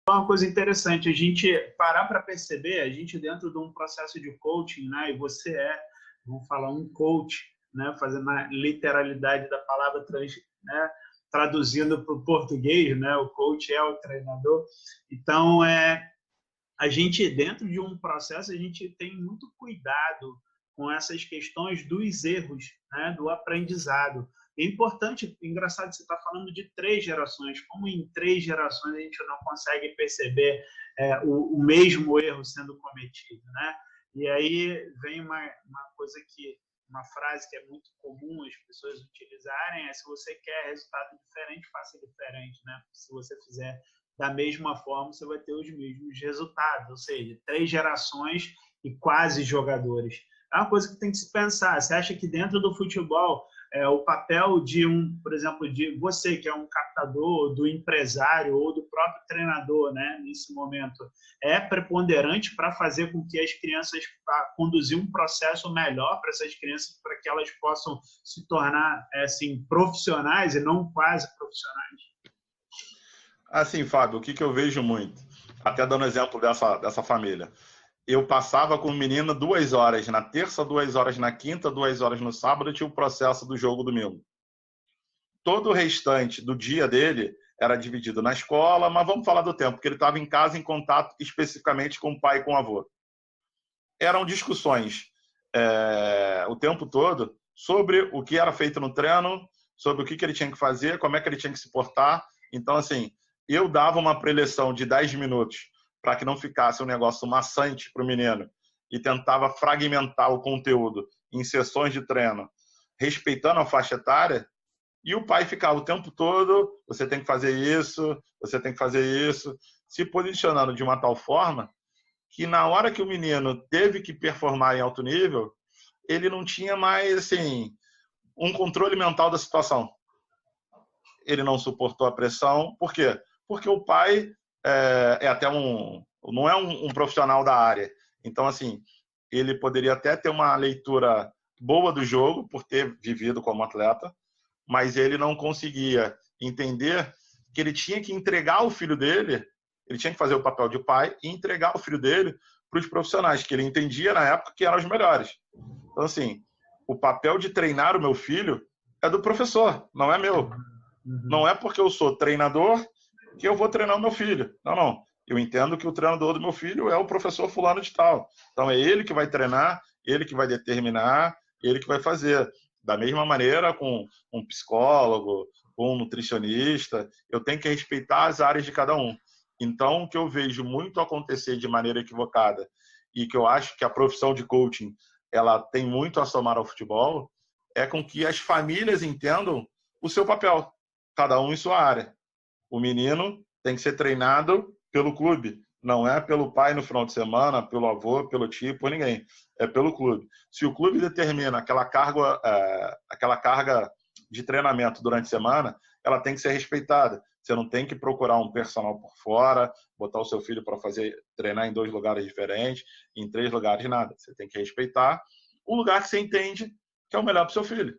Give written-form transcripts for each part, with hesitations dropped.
uma coisa interessante, a gente parar para perceber, a gente dentro de um processo de coaching, né, e você vamos falar, um coach, né, fazendo a literalidade da palavra, né, traduzindo para o português, né, o coach é o treinador. Então, a gente, dentro de um processo, a gente tem muito cuidado com essas questões dos erros, né, do aprendizado. É importante, engraçado, você está falando de 3 gerações, como em 3 gerações a gente não consegue perceber o mesmo erro sendo cometido, né? E aí vem uma coisa uma frase que é muito comum as pessoas utilizarem, se você quer resultado diferente, faça diferente, né? Se você fizer da mesma forma, você vai ter os mesmos resultados, ou seja, 3 gerações e quase jogadores. É uma coisa que tem que se pensar. Você acha que dentro do futebol, o papel de por exemplo, de você que é um captador, do empresário ou do próprio treinador, né, nesse momento, é preponderante para fazer com que as crianças conduzir um processo melhor para essas crianças, para que elas possam se tornar assim profissionais e não quase profissionais? Assim, Fábio, o que eu vejo muito, até dando exemplo dessa família, eu passava com o menino 2 horas na terça, 2 horas na quinta, 2 horas no sábado, e tinha o processo do jogo domingo. Todo o restante do dia dele era dividido na escola, mas vamos falar do tempo, porque ele estava em casa em contato especificamente com o pai e com o avô. Eram discussões o tempo todo sobre o que era feito no treino, sobre o que ele tinha que fazer, como é que ele tinha que se portar. Então, assim, eu dava uma preleção de 10 minutos para que não ficasse um negócio maçante para o menino e tentava fragmentar o conteúdo em sessões de treino, respeitando a faixa etária, e o pai ficava o tempo todo, você tem que fazer isso, você tem que fazer isso, se posicionando de uma tal forma que na hora que o menino teve que performar em alto nível, ele não tinha mais, assim, um controle mental da situação. Ele não suportou a pressão. Por quê? Porque o pai até não é um profissional da área. Então, assim, ele poderia até ter uma leitura boa do jogo, por ter vivido como atleta, mas ele não conseguia entender que ele tinha que entregar o filho dele, ele tinha que fazer o papel de pai e entregar o filho dele para os profissionais, que ele entendia na época que eram os melhores. Então, assim, o papel de treinar o meu filho é do professor, não é meu. Não é porque eu sou treinador que eu vou treinar o meu filho. Não, não. Eu entendo que o treinador do meu filho é o professor fulano de tal. Então, é ele que vai treinar, ele que vai determinar, ele que vai fazer. Da mesma maneira com um psicólogo, com um nutricionista, eu tenho que respeitar as áreas de cada um. Então, o que eu vejo muito acontecer de maneira equivocada e que eu acho que a profissão de coaching ela tem muito a somar ao futebol, é com que as famílias entendam o seu papel, cada um em sua área. O menino tem que ser treinado pelo clube, não é pelo pai no final de semana, pelo avô, pelo tio, por ninguém. É pelo clube. Se o clube determina aquela carga de treinamento durante a semana, ela tem que ser respeitada. Você não tem que procurar um personal por fora, botar o seu filho para treinar em 2 lugares diferentes, em 3 lugares, nada. Você tem que respeitar o lugar que você entende que é o melhor para o seu filho.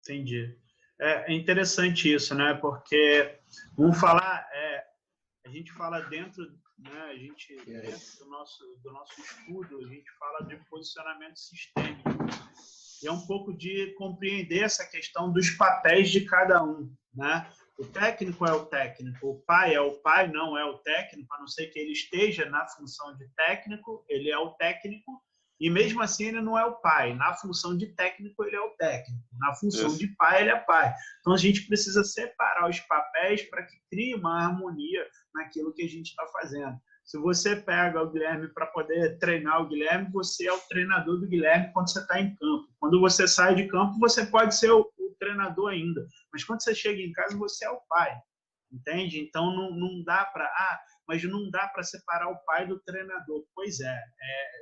Entendi. É interessante isso, né? Porque, vamos falar, a gente fala dentro, né? Dentro do nosso estudo, a gente fala de posicionamento sistêmico. E é um pouco de compreender essa questão dos papéis de cada um, né? O técnico é o técnico, o pai é o pai, não é o técnico, a não ser que ele esteja na função de técnico, ele é o técnico, e mesmo assim ele não é o pai. Na função de técnico, ele é o técnico. Na função de pai, ele é pai. Então, a gente precisa separar os papéis para que crie uma harmonia naquilo que a gente está fazendo. Se você pega o Guilherme para poder treinar o Guilherme, você é o treinador do Guilherme quando você está em campo. Quando você sai de campo, você pode ser o treinador ainda. Mas quando você chega em casa, você é o pai. Entende? Então, não dá para... mas não dá para separar o pai do treinador. Pois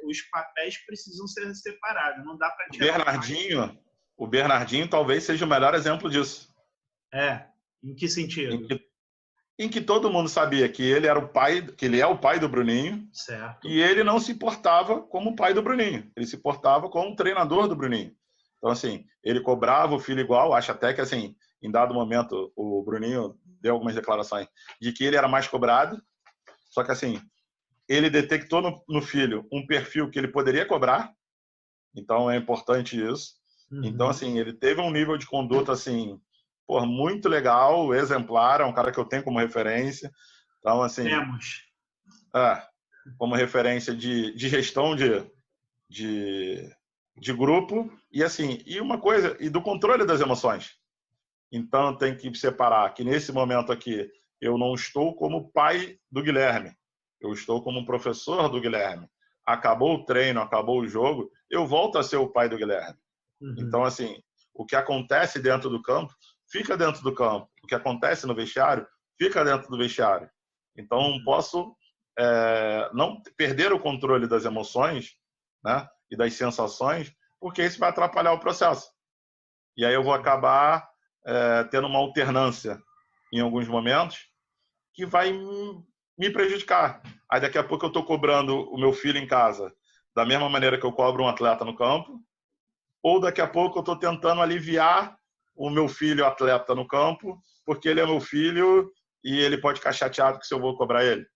os papéis precisam ser separados. Não dá para tirar o Bernardinho talvez seja o melhor exemplo disso. Em que sentido? Em que todo mundo sabia que ele era o pai, que ele é o pai do Bruninho, certo. E ele não se portava como o pai do Bruninho, ele se portava como o treinador do Bruninho. Então, assim, ele cobrava o filho igual, acho até que, assim, em dado momento, o Bruninho deu algumas declarações de que ele era mais cobrado, só que assim, ele detectou no filho um perfil que ele poderia cobrar, então é importante isso. Então, assim, ele teve um nível de conduta, assim, pô, muito legal, exemplar, é um cara que eu tenho como referência. Então, assim, como referência de gestão de grupo e, assim, e uma coisa, e do controle das emoções. Então, tem que separar que nesse momento aqui eu não estou como pai do Guilherme, eu estou como professor do Guilherme. Acabou o treino, acabou o jogo, eu volto a ser o pai do Guilherme. Então, assim, o que acontece dentro do campo, fica dentro do campo. O que acontece no vestiário, fica dentro do vestiário. Então, não posso não perder o controle das emoções, né, e das sensações, porque isso vai atrapalhar o processo. E aí eu vou acabar tendo uma alternância em alguns momentos que vai me prejudicar. Aí daqui a pouco eu estou cobrando o meu filho em casa da mesma maneira que eu cobro um atleta no campo, ou daqui a pouco eu estou tentando aliviar o meu filho atleta no campo, porque ele é meu filho e ele pode ficar chateado que se eu vou cobrar ele.